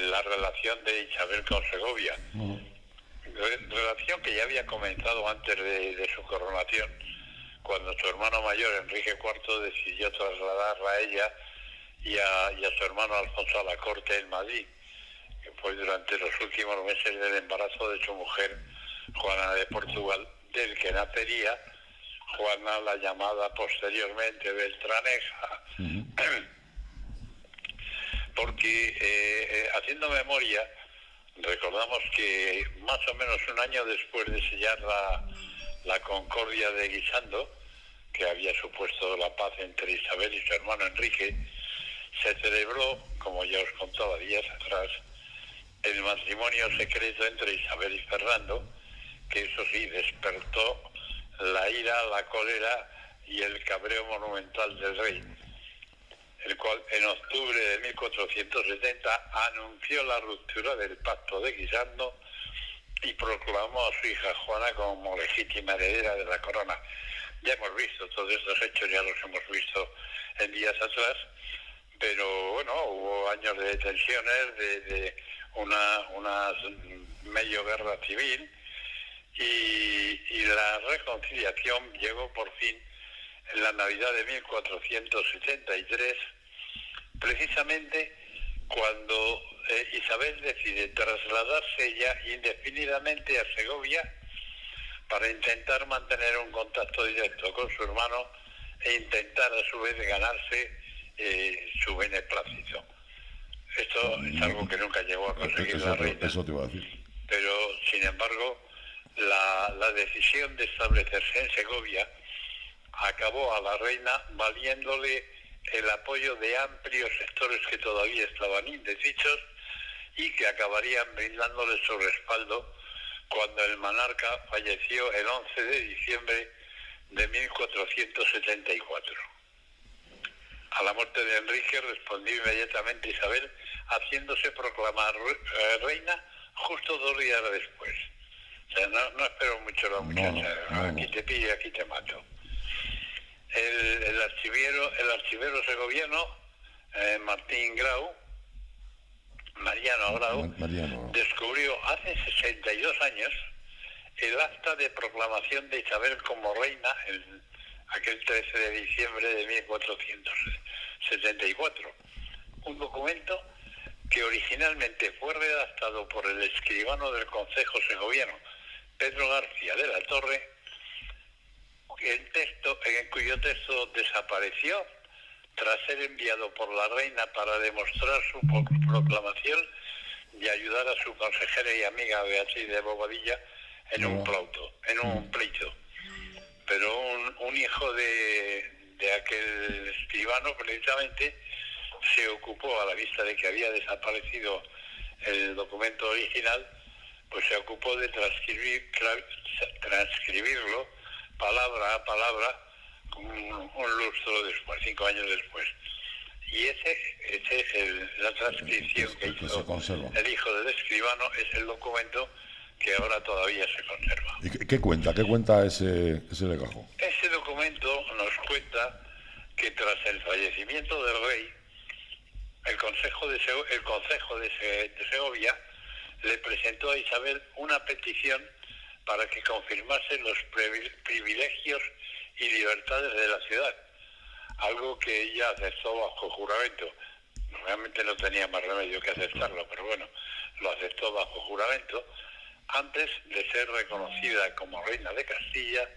la relación de Isabel con Segovia. Uh-huh. Relación que ya había comenzado antes de su coronación, cuando su hermano mayor, Enrique IV, decidió trasladarla a ella y a su hermano Alfonso a la corte en Madrid, que fue durante los últimos meses del embarazo de su mujer, Juana de Portugal, del que nacería Juana la llamada posteriormente Beltraneja. Uh-huh. Porque haciendo memoria, recordamos que más o menos un año después de sellar la Concordia de Guisando, que había supuesto la paz entre Isabel y su hermano Enrique, se celebró, como ya os contaba días atrás, el matrimonio secreto entre Isabel y Fernando, que eso sí despertó la ira, la cólera y el cabreo monumental del rey, el cual en octubre de 1470 anunció la ruptura del pacto de Guisando y proclamó a su hija Juana como legítima heredera de la corona. Ya hemos visto todos estos hechos, ya los hemos visto en días atrás, pero bueno, hubo años de tensiones, de una medio guerra civil, y la reconciliación llegó por fin en la Navidad de 1473, precisamente cuando Isabel decide trasladarse ya indefinidamente a Segovia para intentar mantener un contacto directo con su hermano e intentar a su vez ganarse su beneplácito. Esto es algo que nunca llegó a conseguir la reina. Eso te iba a decir. Pero, sin embargo, la decisión de establecerse en Segovia acabó a la reina valiéndole el apoyo de amplios sectores que todavía estaban indecisos y que acabarían brindándole su respaldo cuando el monarca falleció el 11 de diciembre de 1474. A la muerte de Enrique respondió inmediatamente Isabel, haciéndose proclamar reina justo 2 días después. O sea, no espero mucho la muchacha. Aquí te pillo, aquí te mato. El archivero segoviano, Mariano Grau, descubrió hace 62 años el acta de proclamación de Isabel como reina, aquel 13 de diciembre de 1474. Un documento que originalmente fue redactado por el escribano del Concejo segoviano, Pedro García de la Torre, cuyo texto desapareció tras ser enviado por la reina para demostrar su proclamación y ayudar a su consejera y amiga Beatriz de Bobadilla en un pleito. Pero un hijo de aquel escribano precisamente se ocupó, a la vista de que había desaparecido el documento original, pues se ocupó de transcribirlo palabra a palabra un lustro después, 5 años después. Y esa es la transcripción que hizo el hijo del escribano, es el documento que ahora todavía se conserva. ¿Y qué cuenta ese legajo? Ese documento nos cuenta que tras el fallecimiento del rey, el Concejo de Segovia le presentó a Isabel una petición para que confirmase los privilegios y libertades de la ciudad, algo que ella aceptó bajo juramento. Realmente no tenía más remedio que aceptarlo, pero bueno, lo aceptó bajo juramento, antes de ser reconocida como reina de Castilla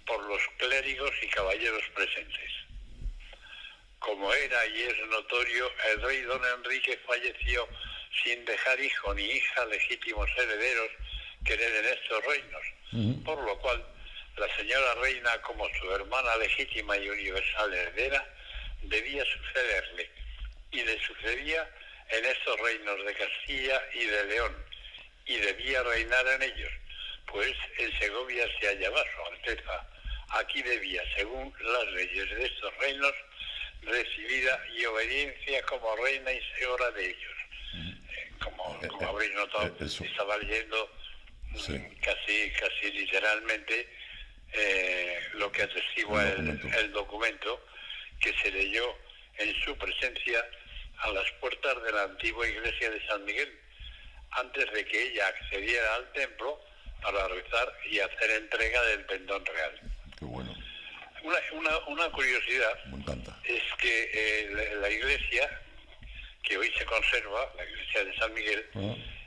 por los clérigos y caballeros presentes. Como era y es notorio, el rey don Enrique falleció sin dejar hijo ni hija legítimos herederos que hereden estos reinos, por lo cual la señora reina, como su hermana legítima y universal heredera, debía sucederle, y le sucedía en estos reinos de Castilla y de León, y debía reinar en ellos, pues en Segovia se hallaba su Alteza. Aquí debía, según las leyes de estos reinos, recibida y obediencia como reina y señora de ellos. Como habréis notado, estaba leyendo casi literalmente lo que atestigua el documento que se leyó en su presencia a las puertas de la antigua iglesia de San Miguel, antes de que ella accediera al templo para rezar y hacer entrega del pendón real. Qué bueno. Una curiosidad es que la iglesia que hoy se conserva, la iglesia de San Miguel,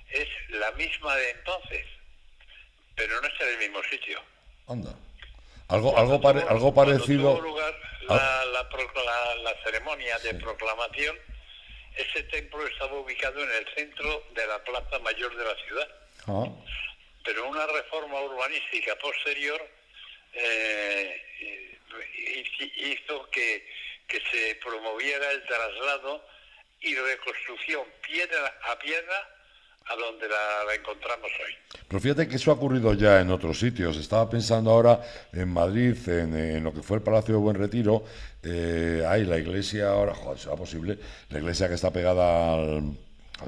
es la misma de entonces, pero no está en el mismo sitio. Anda. Algo parecido. Cuando tuvo lugar la ceremonia de proclamación, ese templo estaba ubicado en el centro de la plaza mayor de la ciudad. Pero una reforma urbanística posterior hizo que se promoviera el traslado y reconstrucción piedra a piedra a donde la encontramos hoy. Pero fíjate que eso ha ocurrido ya en otros sitios. Estaba pensando ahora en Madrid, en lo que fue el Palacio de Buen Retiro. Hay la iglesia ahora, joder, será posible, la iglesia que está pegada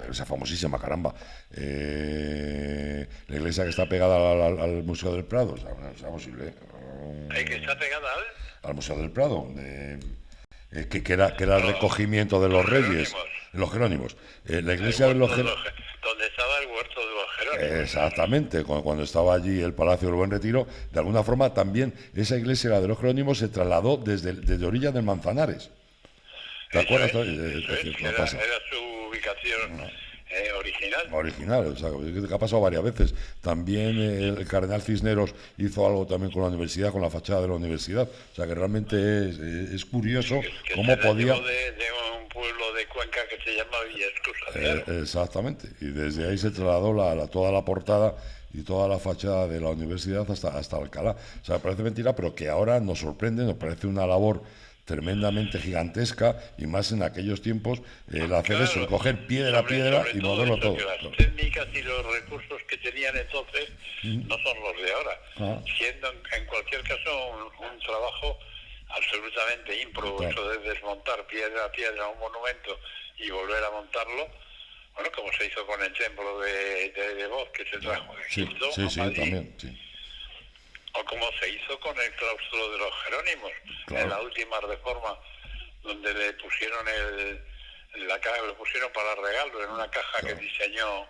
Esa famosísima, caramba. La iglesia que está pegada al Museo del Prado, ¿es posible? ¿Que está pegada al Museo del Prado, que era el recogimiento de los reyes, los Jerónimos. La iglesia de los Jerónimos, donde estaba el huerto de los Jerónimos. Exactamente, cuando estaba allí el Palacio del Buen Retiro, de alguna forma también esa iglesia, la de los Jerónimos, se trasladó desde Orilla del Manzanares. ¿Te acuerdas? Era su ubicación original. O sea, que ha pasado varias veces. También el cardenal Cisneros hizo algo también con la universidad, con la fachada de la universidad. O sea, que realmente es curioso cómo podía... de un pueblo de Cuenca que se llama Villaescusa. Exactamente. Y desde ahí se trasladó toda la portada y toda la fachada de la universidad hasta Alcalá. O sea, parece mentira, pero que ahora nos sorprende, nos parece una labor tremendamente gigantesca, y más en aquellos tiempos, el hacer eso, el coger piedra a piedra y moverlo todo. Que las técnicas y los recursos que tenían entonces no son los de ahora, siendo en cualquier caso un trabajo absolutamente ímprobo, eso de desmontar piedra a piedra un monumento y volver a montarlo, bueno, como se hizo con el templo de Voz, que se trajo de Egipto a Madrid. También, sí. O como se hizo con el claustro de los Jerónimos, en la última reforma, donde le pusieron le pusieron para regalo en una caja que diseñó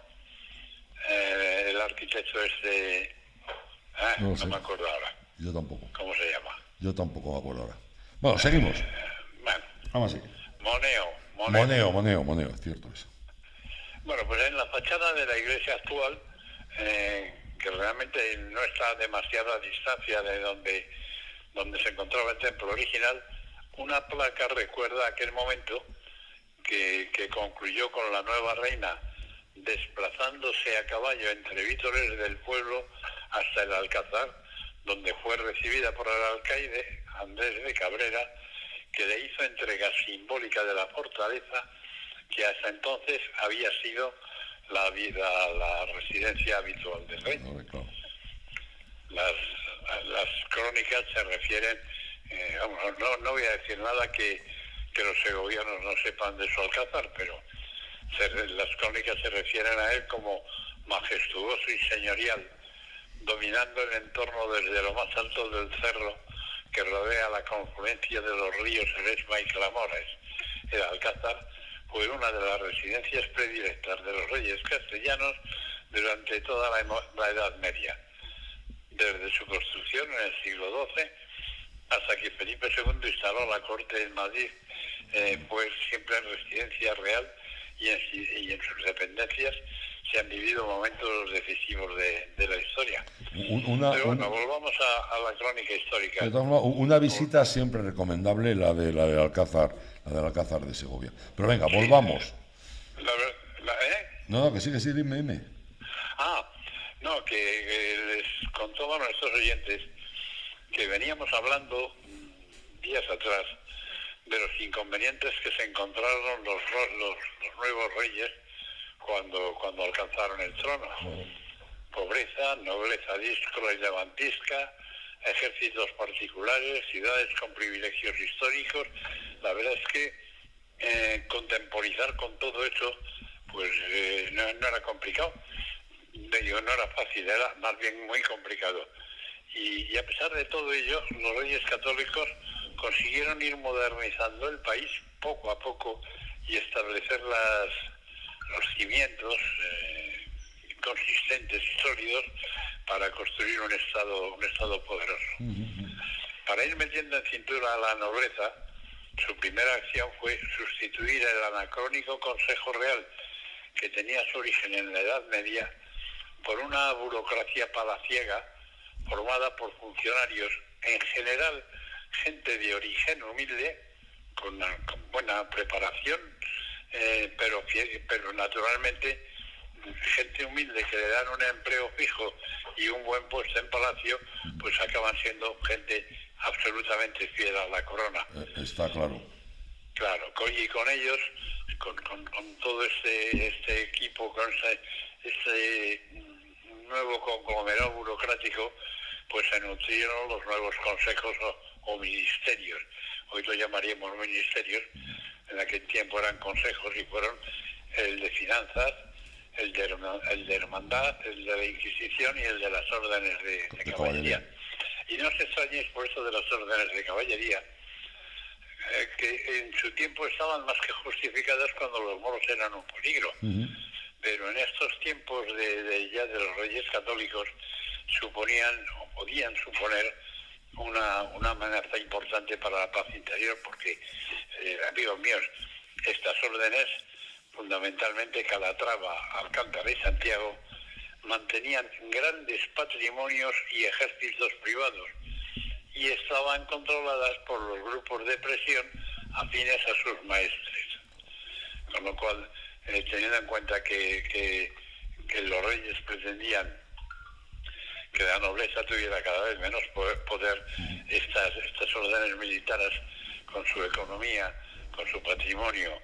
el arquitecto no me acuerdo ahora. Yo tampoco. ¿Cómo se llama? Yo tampoco me acuerdo ahora. Bueno, seguimos. Bueno. Vamos a seguir. Moneo, es cierto eso. Bueno, pues en la fachada de la iglesia actual, que realmente no está a demasiada distancia de donde se encontraba el templo original, una placa recuerda aquel momento que concluyó con la nueva reina desplazándose a caballo entre vítores del pueblo hasta el Alcázar, donde fue recibida por el alcaide Andrés de Cabrera, que le hizo entrega simbólica de la fortaleza que hasta entonces había sido la residencia habitual del rey. Las crónicas se refieren, no voy a decir nada que los segovianos no sepan de su alcázar, pero las crónicas se refieren a él como majestuoso y señorial, dominando el entorno desde lo más alto del cerro que rodea la confluencia de los ríos Eresma y Clamores. El alcázar fue una de las residencias predilectas de los reyes castellanos durante toda la Edad Media, desde su construcción en el siglo XII hasta que Felipe II instaló la corte en Madrid, pues siempre en residencia real y en sus dependencias se han vivido momentos decisivos de la historia. Pero bueno, volvamos a la crónica histórica. De todas formas, una visita siempre recomendable, la del Alcázar de Segovia. Pero venga, volvamos. No, que sí, dime. Que les contó a nuestros oyentes que veníamos hablando días atrás de los inconvenientes que se encontraron los nuevos reyes cuando alcanzaron el trono. Pobreza, nobleza díscola y levantisca, ejércitos particulares, ciudades con privilegios históricos. La verdad es que contemporizar con todo eso pues no era complicado. No era fácil, era más bien muy complicado. Y a pesar de todo ello, los reyes católicos consiguieron ir modernizando el país poco a poco y establecer los cimientos consistentes y sólidos para construir un estado poderoso. Para ir metiendo en cintura a la nobleza, su primera acción fue sustituir el anacrónico Consejo Real, que tenía su origen en la Edad Media, por una burocracia palaciega formada por funcionarios, en general gente de origen humilde, con buena preparación, pero naturalmente gente humilde que le dan un empleo fijo y un buen puesto en palacio, pues acaban siendo gente absolutamente fiel a la corona. Está claro. Claro, y con ellos, con todo este equipo, con este nuevo conglomerado burocrático, pues se nutrieron los nuevos consejos o ministerios. Hoy lo llamaríamos ministerios, en aquel tiempo eran consejos y fueron el de finanzas, el de hermandad, el de la Inquisición y el de las órdenes de caballería. Y no os extrañéis por eso de las órdenes de caballería, que en su tiempo estaban más que justificadas cuando los moros eran un peligro. Pero en estos tiempos de los Reyes Católicos suponían o podían suponer una amenaza importante para la paz interior, porque, amigos míos, estas órdenes, fundamentalmente Calatrava, Alcántara y Santiago, mantenían grandes patrimonios y ejércitos privados y estaban controladas por los grupos de presión afines a sus maestres. Con lo cual, teniendo en cuenta que los reyes pretendían que la nobleza tuviera cada vez menos poder, estas órdenes militares, con su economía, con su patrimonio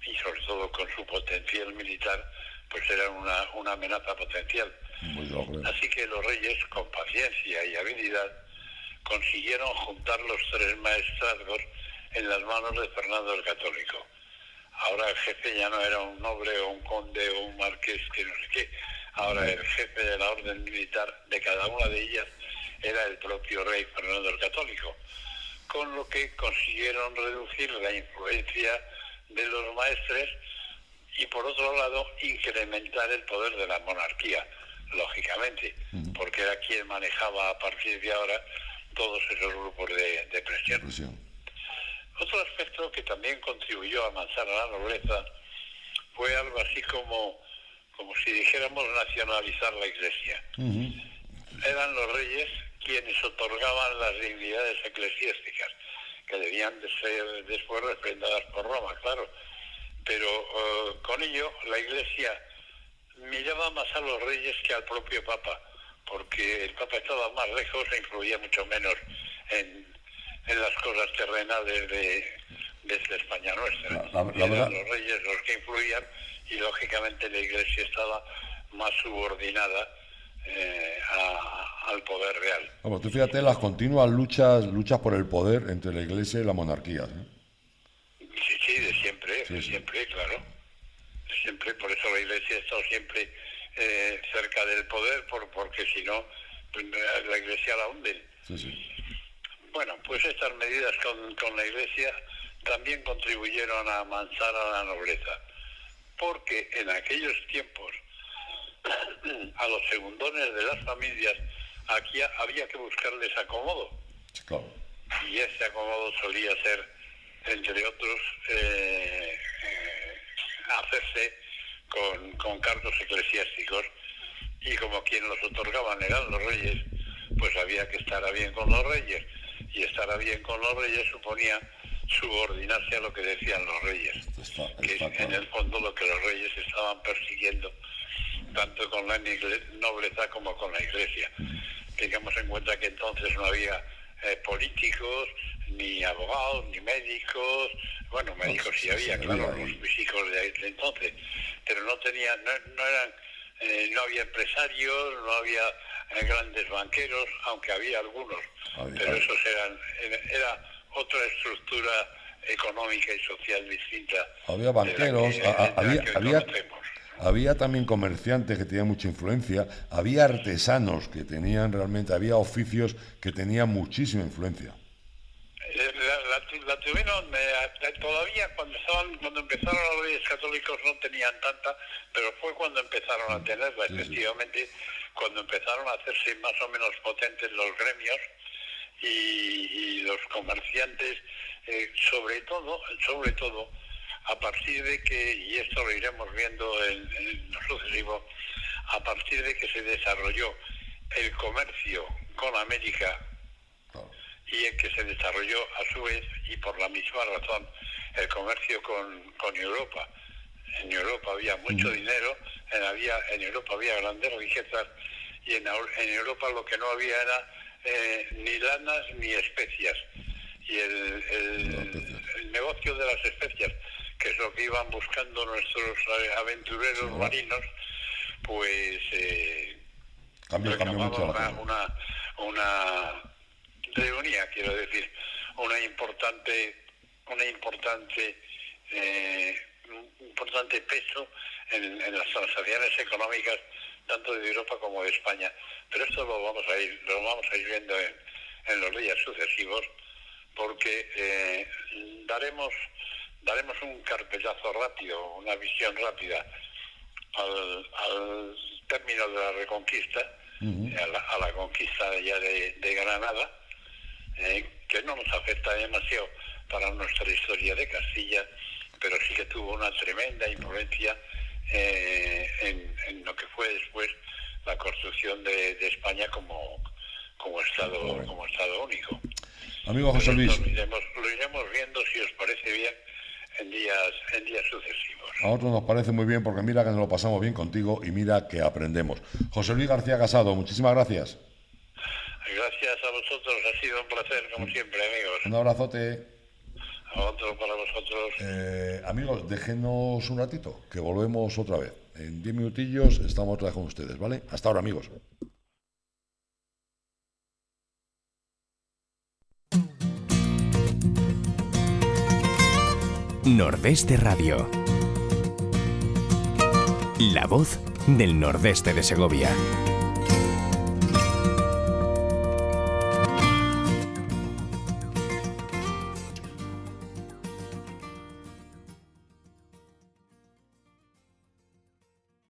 y sobre todo con su potencial militar, pues eran una amenaza potencial. Así que los reyes, con paciencia y habilidad, consiguieron juntar los tres maestrazgos en las manos de Fernando el Católico. Ahora el jefe ya no era un noble o un conde o un marqués que no sé qué. Ahora el jefe de la orden militar de cada una de ellas era el propio rey Fernando el Católico, con lo que consiguieron reducir la influencia de los maestres y, por otro lado, incrementar el poder de la monarquía, lógicamente, porque era quien manejaba a partir de ahora todos esos grupos de presión. Otro aspecto que también contribuyó a amansar a la nobleza fue algo así como si dijéramos nacionalizar la Iglesia. Eran los reyes quienes otorgaban las dignidades eclesiásticas, que debían de ser después refrendadas por Roma, claro. Pero con ello la Iglesia miraba más a los reyes que al propio Papa, porque el Papa estaba más lejos e influía mucho menos en las cosas terrenales de esta España nuestra. Eran los reyes los que influían y lógicamente la Iglesia estaba más subordinada al poder real. Bueno, tú fíjate las continuas luchas por el poder entre la Iglesia y la monarquía. Sí, de siempre, siempre, claro. De siempre, por eso la Iglesia ha estado siempre cerca del poder, porque si no, pues, la Iglesia la hunden. Bueno, pues estas medidas con la Iglesia también contribuyeron a amansar a la nobleza, porque en aquellos tiempos a los segundones de las familias aquí había que buscarles acomodo. Claro. Y ese acomodo solía ser, entre otros, hacerse con cargos eclesiásticos, y como quien los otorgaban eran los reyes, pues había que estar a bien con los reyes, y estar a bien con los reyes suponía subordinarse a lo que decían los reyes, que es en el fondo lo que los reyes estaban persiguiendo, tanto con la nobleza como con la Iglesia. Tengamos en cuenta que entonces no había políticos, ni abogados, ni médicos. Bueno, médicos sí había, claro, los físicos de entonces, pero no había empresarios, no había grandes banqueros, aunque había algunos, pero esos era otra estructura económica y social distinta. Había banqueros, había también comerciantes que tenían mucha influencia, había artesanos que tenían realmente, había oficios que tenían muchísima influencia. La tuvieron todavía cuando empezaron los reyes católicos no tenían tanta, pero fue cuando empezaron a tenerla, efectivamente, cuando empezaron a hacerse más o menos potentes los gremios y los comerciantes, sobre todo a partir de que, y esto lo iremos viendo en lo sucesivo, a partir de que se desarrolló el comercio con América, y el que se desarrolló a su vez, y por la misma razón, el comercio con Europa. En Europa había mucho dinero, en Europa había grandes riquezas, y en Europa lo que no había era ni lanas ni especias. Y el negocio de las especias, que es lo que iban buscando nuestros aventureros marinos, pues reunía, quiero decir, una importante un importante peso en las transacciones económicas tanto de Europa como de España. Pero esto lo vamos a ir viendo en los días sucesivos, porque daremos un carpetazo rápido, una visión rápida al término de la Reconquista, a la conquista ya de Granada, que no nos afecta demasiado para nuestra historia de Castilla, pero sí que tuvo una tremenda influencia en lo que fue después la construcción de España como Estado único. Amigo José Luis, lo iremos viendo, si os parece bien, en días sucesivos. A nosotros nos parece muy bien, porque mira que nos lo pasamos bien contigo y mira que aprendemos. José Luis García Casado, muchísimas gracias. Gracias a vosotros, ha sido un placer, como siempre, amigos. Un abrazote. A otro para vosotros. Amigos, déjenos un ratito, que volvemos otra vez. En 10 minutillos estamos otra vez con ustedes, ¿vale? Hasta ahora, amigos. Nordeste Radio. La voz del Nordeste de Segovia.